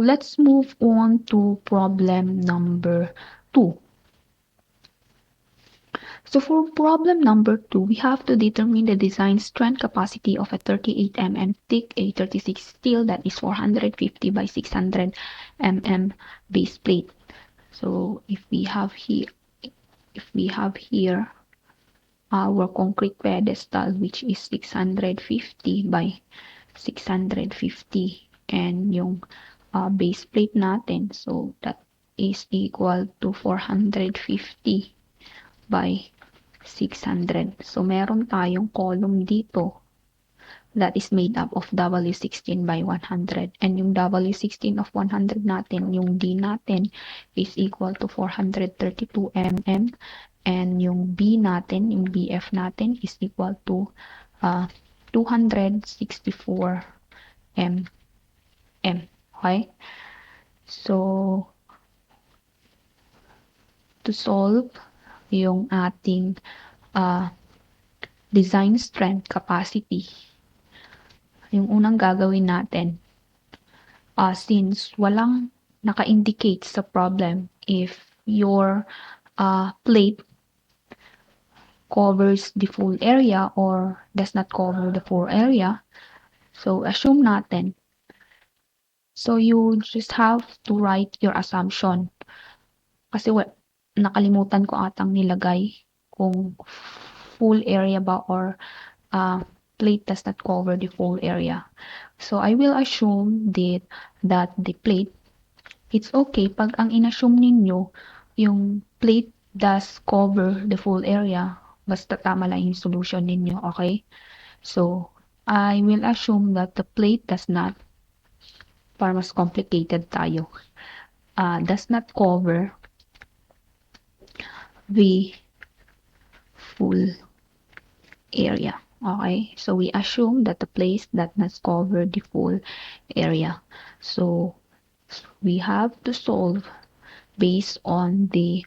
let's move on to problem number 2. So for problem number 2, we have to determine the design strength capacity of a 38 mm thick A36 steel that is 450 by 600 mm base plate. So if we have here our concrete pedestal, which is 650 by 650, and yung base plate natin, so that is equal to 450 by 600. So meron tayong column dito that is made up of W16 by 100, and yung W16 of 100 natin, yung D natin is equal to 432 mm, and yung B natin, yung BF natin is equal to 264 mm. Okay? So to solve yung ating design strength capacity, yung unang gagawin natin, since walang naka-indicate sa problem if your plate covers the full area or does not cover the full area, so assume natin. So you just have to write your assumption. Kasi nakalimutan ko atang nilagay kung full area ba or plate does not cover the full area. So I will assume that the plate, it's okay pag ang inassume ninyo yung plate does cover the full area, basta tama lang yung solution ninyo, okay? So I will assume that the plate does not, para mas complicated tayo, does not cover the full area. Okay, so we assume that the plate does not cover the full area. So we have to solve based on the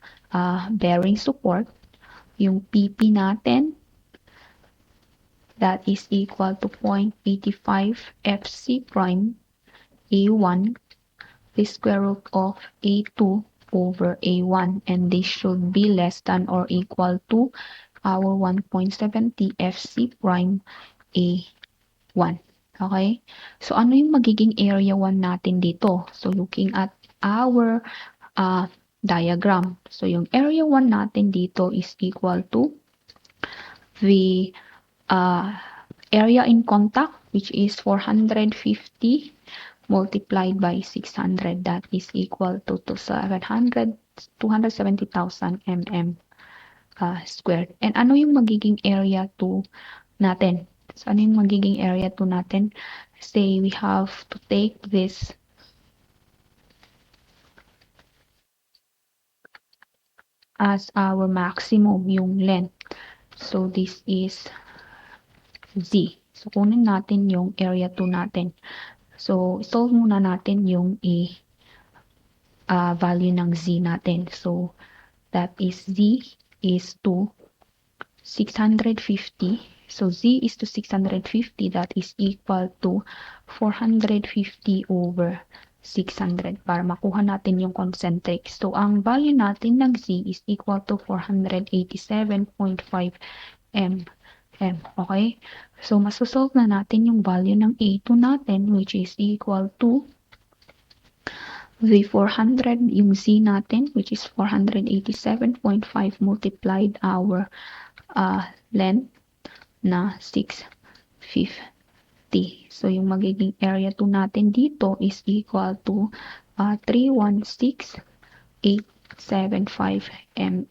bearing support. Yung PP natin, that is equal to 0.85 FC prime A1, the square root of A2 over A1, and this should be less than or equal to our 1.70 FC prime A1. Okay? So, ano yung magiging area 1 natin dito? So, looking at our diagram. So, yung area 1 natin dito is equal to the area in contact, which is 450 multiplied by 600. That is equal to 270,000 mm squared. And ano yung magiging area 2 natin? So, ano yung magiging area 2 natin? Say, we have to take this as our maximum, yung length. So, this is Z. So, kunin natin yung area 2 natin. So, solve muna natin yung value ng Z natin. So, that is Z is to 650. So, Z is to 650. That is equal to 450 over 600 para makuha natin yung concentric. So, ang value natin ng Z is equal to 487.5 mm. Okay? So, masosolve na natin yung value ng A2 natin, which is equal to the 400, yung Z natin, which is 487.5 multiplied our length na 650. So, yung magiging area 2 natin dito is equal to 316,875 mm.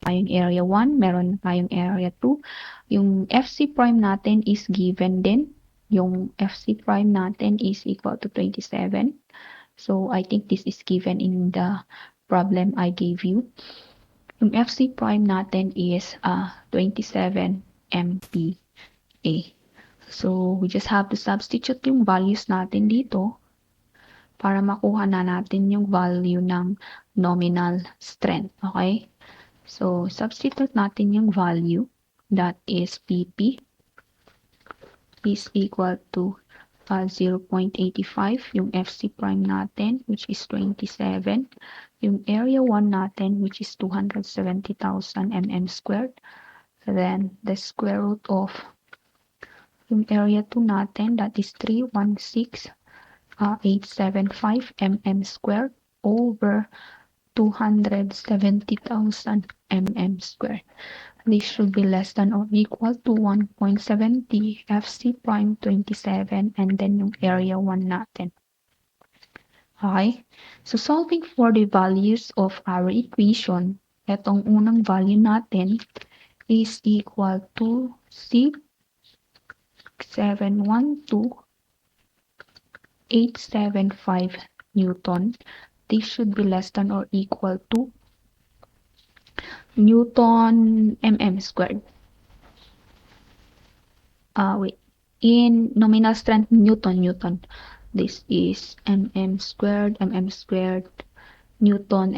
Tayong area 1, meron tayong area 2. Yung FC prime natin is given din. Yung FC prime natin is equal to 27. So, I think this is given in the problem I gave you. Yung FC prime natin is 27 MPa. So, we just have to substitute yung values natin dito para makuha na natin yung value ng nominal strength. Okay? So, substitute natin yung value, that is PP is equal to 0.85, yung FC prime natin, which is 27, yung area 1 natin, which is 270,000 mm squared, then the square root of yung area 2 natin, that is 316,875 mm squared over 270,000 mm squared. This should be less than or equal to 1.70 FC prime 27 and then yung area 1 natin. Okay? So, solving for the values of our equation, etong unang value natin is equal to 6,712,875 Newton. This should be less than or equal to Newton mm squared. Wait. In nominal strength, Newton. This is mm squared, Newton, squared. Newton.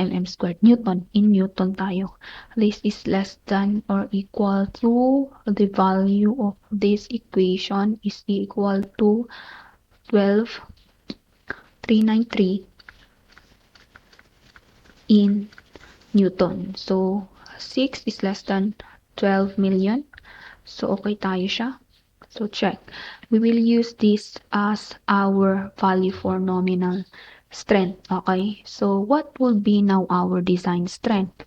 In Newton tayo. This is less than or equal to the value of this equation is equal to 12,393 in Newton. So, 6 is less than 12 million. So, okay tayo siya. So, check. We will use this as our value for nominal strength. Okay? So, what will be now our design strength?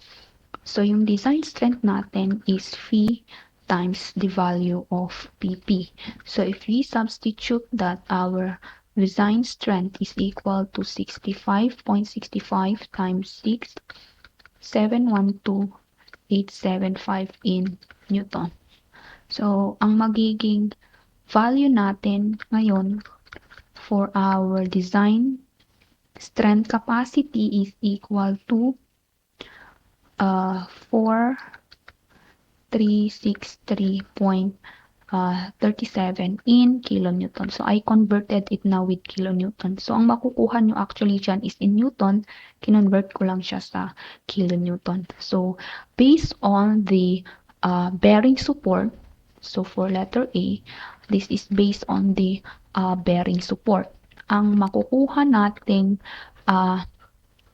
So, yung design strength natin is phi times the value of PP. So, if we substitute that, our design strength is equal to 65.65 times 6, 712,875 in Newton. So, ang magiging value natin ngayon for our design strength capacity is equal to 4,363.37 in kilonewton. So, I converted it now with kilonewton. So, ang makukuha nyo actually dyan is in Newton. Kinonvert ko lang siya sa kilonewton. So, based on the bearing support, so for letter A, this is based on the bearing support. Ang makukuha nating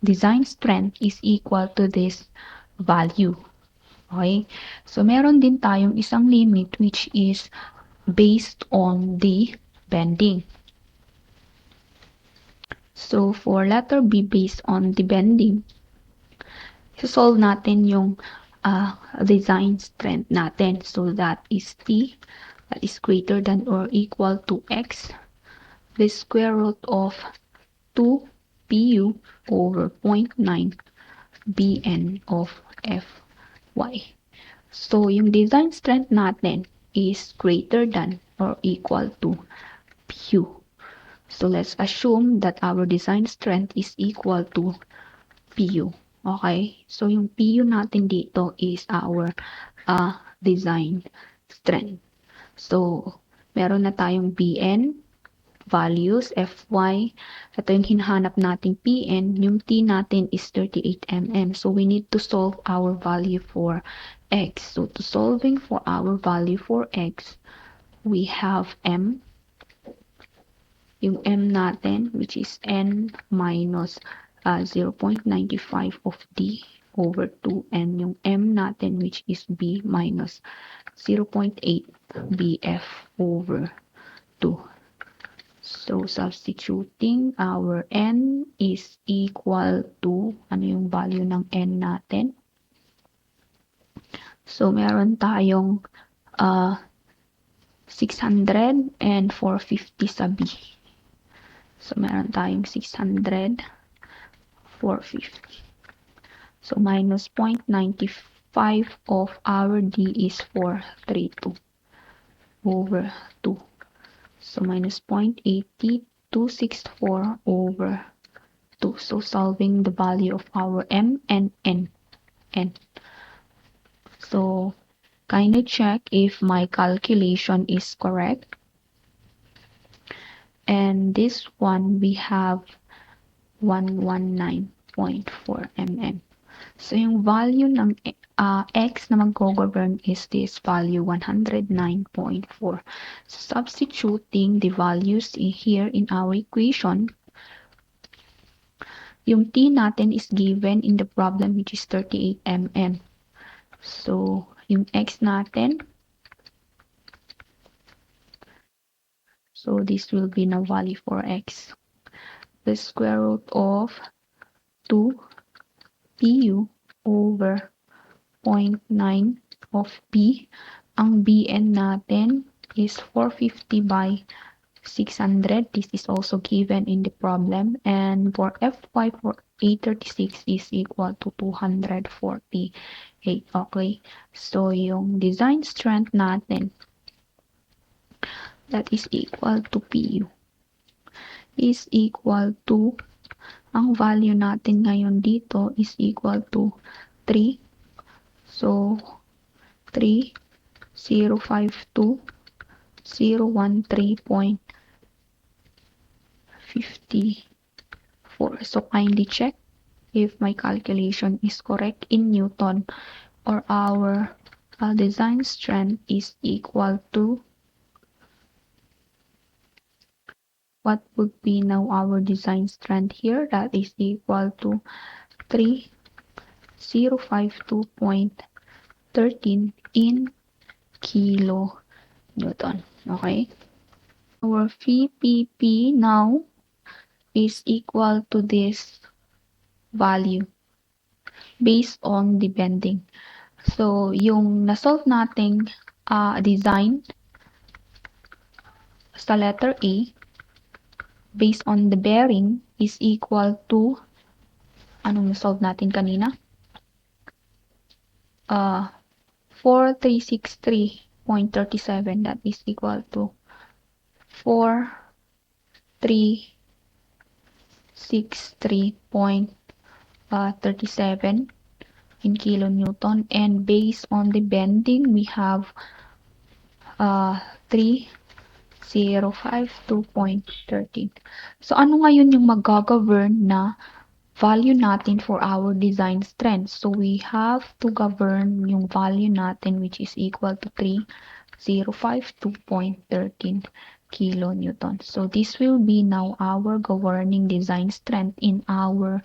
design strength is equal to this value. Okay? So, meron din tayong isang limit which is based on the bending. So, for letter B, based on the bending, solve natin yung design strength natin. So, that is T, that is greater than or equal to X, the square root of 2 PU over 0.9 BN of Fy. So, yung design strength natin is greater than or equal to PU. So, let's assume that our design strength is equal to PU. Okay? So, yung PU natin dito is our design strength. So, meron na tayong BN, values, Fy. Ito yung hinahanap nating PN. Yung T natin is 38 mm. So, we need to solve our value for X. So, to solving for our value for X, we have M. Yung M natin, which is N minus 0.95 of D over 2. And yung M natin, which is B minus 0.8 BF over 2. So, substituting, our N is equal to, ano yung value ng N natin? So, meron tayong 600 and 450 sa B. So, meron tayong 600, 450. So, minus 0.95 of our D is 432 over 2. So, minus 0.80264 over 2. So, solving the value of our M and N. So, kindly check if my calculation is correct. And this one, we have 119.4 mm. So, yung value ng x na mag-govern is this value 109.4. So substituting the values here in our equation, yung T natin is given in the problem which is 38 mm. So, yung X natin, so this will be na value for X. The square root of 2 PU over 0.9 of P. Ang BN natin is 450 by 600. This is also given in the problem. And for Fy for A36 is equal to 248. Okay. So, yung design strength natin, that is equal to PU, is equal to, ang value natin ngayon dito is equal to 3. So, 3,052,013.54. So, kindly check if my calculation is correct in Newton, or our design strength is equal to, what would be now our design strength here? That is equal to 3,052.13 in kilo Newton. Okay? Our VPP now is equal to this value based on the bending. So, yung na-solve nating design sa letter A based on the bearing is equal to, anong na-solve natin kanina? 4363.37. That is equal to 4363.37 in kilonewton, and based on the bending we have 3052.13. So ano ngayon yung mag-govern na value natin for our design strength? So we have to govern yung value natin which is equal to 3052.13 kilonewton. So this will be now our governing design strength in our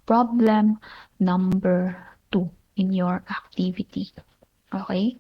problem number 2 in your activity. Okay?